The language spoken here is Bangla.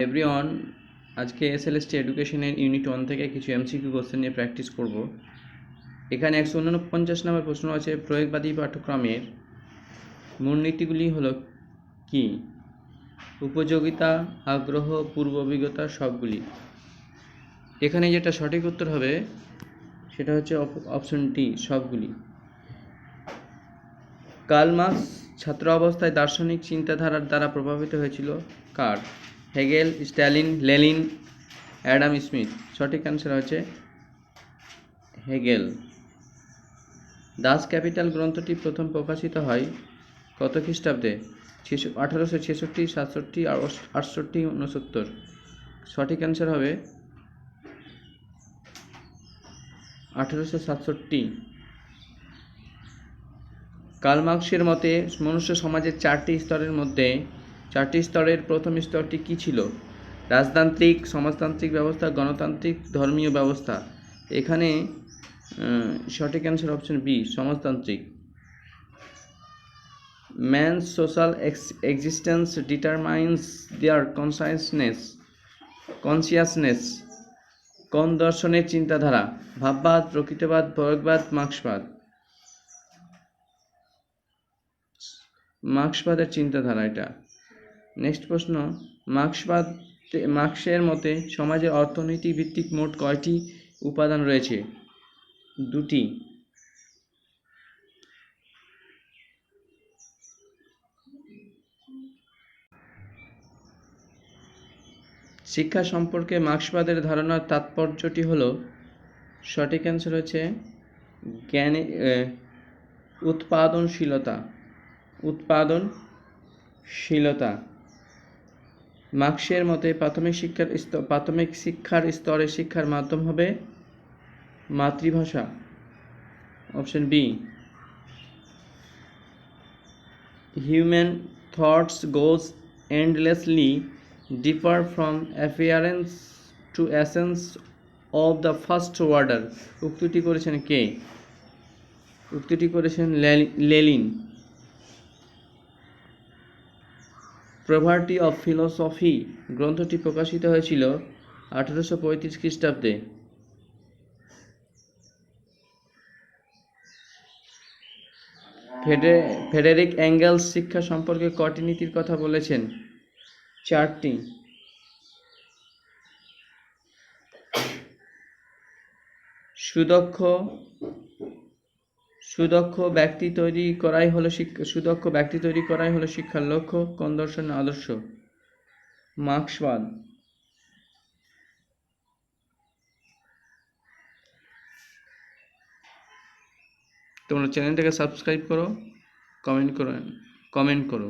এভরিওয়ান, আজকে এসএলএসটি এডুকেশনের ইউনিট 1 থেকে কিছু এমসিকিউ কোশ্চেন নিয়ে প্র্যাকটিস করব। এখানে 149 নম্বর প্রশ্ন আছে, প্রয়োগবাদী পাঠ্যক্রমের মূলনীতিগুলি হলো কি? উপযোগিতা, আগ্রহ, পূর্ব অভিজ্ঞতা, সবগুলি। এখানে যেটা সঠিক উত্তর হবে সেটা হচ্ছে অপশন ডি, সবগুলি। কার্ল মার্কস ছাত্র অবস্থায় দার্শনিক চিন্তাধারার দ্বারা প্রভাবিত হয়েছিল কার? Hegel, Stalin, Lenin, Adam Smith. সঠিক অ্যান্সার হচ্ছে হেগেল। দাস ক্যাপিটাল গ্রন্থটি প্রথম প্রকাশিত হয় কত খ্রিস্টাব্দে? 1866, 67, 68, 69। সঠিক অ্যান্সার হবে 1867। কার্ল মার্কসের মতে মনুষ্য সমাজের চারটি স্তরের প্রথম স্তরটি কী ছিল? রাজতান্ত্রিক, সমাজতান্ত্রিক ব্যবস্থা, গণতান্ত্রিক, ধর্মীয় ব্যবস্থা। এখানে সঠিক অ্যান্সার অপশন বি, সমাজতান্ত্রিক। Man's social existence determines their consciousness. কোন দর্শনের চিন্তাধারা? ভাববাদ, প্রকৃতিবাদ, প্রয়োগবাদ, মার্ক্সবাদ। মার্ক্সবাদের চিন্তাধারা এটা। নেক্সট প্রশ্ন, মার্ক্সের মতে সমাজের অর্থনৈতিক ভিত্তিক মোট কয়টি উপাদান রয়েছে? 2টি। শিক্ষা সম্পর্কে মার্ক্সবাদের ধারণার তাৎপর্যটি হলো, সঠিক অ্যান্সার হচ্ছে জ্ঞানে উৎপাদনশীলতা। মার্ক্সের মতে প্রাথমিক শিক্ষার স্তরে শিক্ষার মাধ্যম হবে মাতৃভাষা। Option B. Human thoughts goes endlessly differ from appearance to essence of the first order. উক্তিটি করেছেন কে? উক্তিটি করেছেন লেনিন। প্রভার্টি অফ ফিলসফি গ্রন্থটি প্রকাশিত হয়েছিল 1835 খ্রিস্টাব্দে। ফ্রেডেরিক এঙ্গেলস শিক্ষা সম্পর্কে কটি নীতির কথা বলেছেন? 4টি। সুদক্ষ ব্যক্তি তৈরি করাই হলো শিক্ষার লক্ষ্য। কোন দর্শনের আদর্শ? মার্ক্সবাদ। তোমরা চ্যানেলটাকে সাবস্ক্রাইব করো, কমেন্ট করো।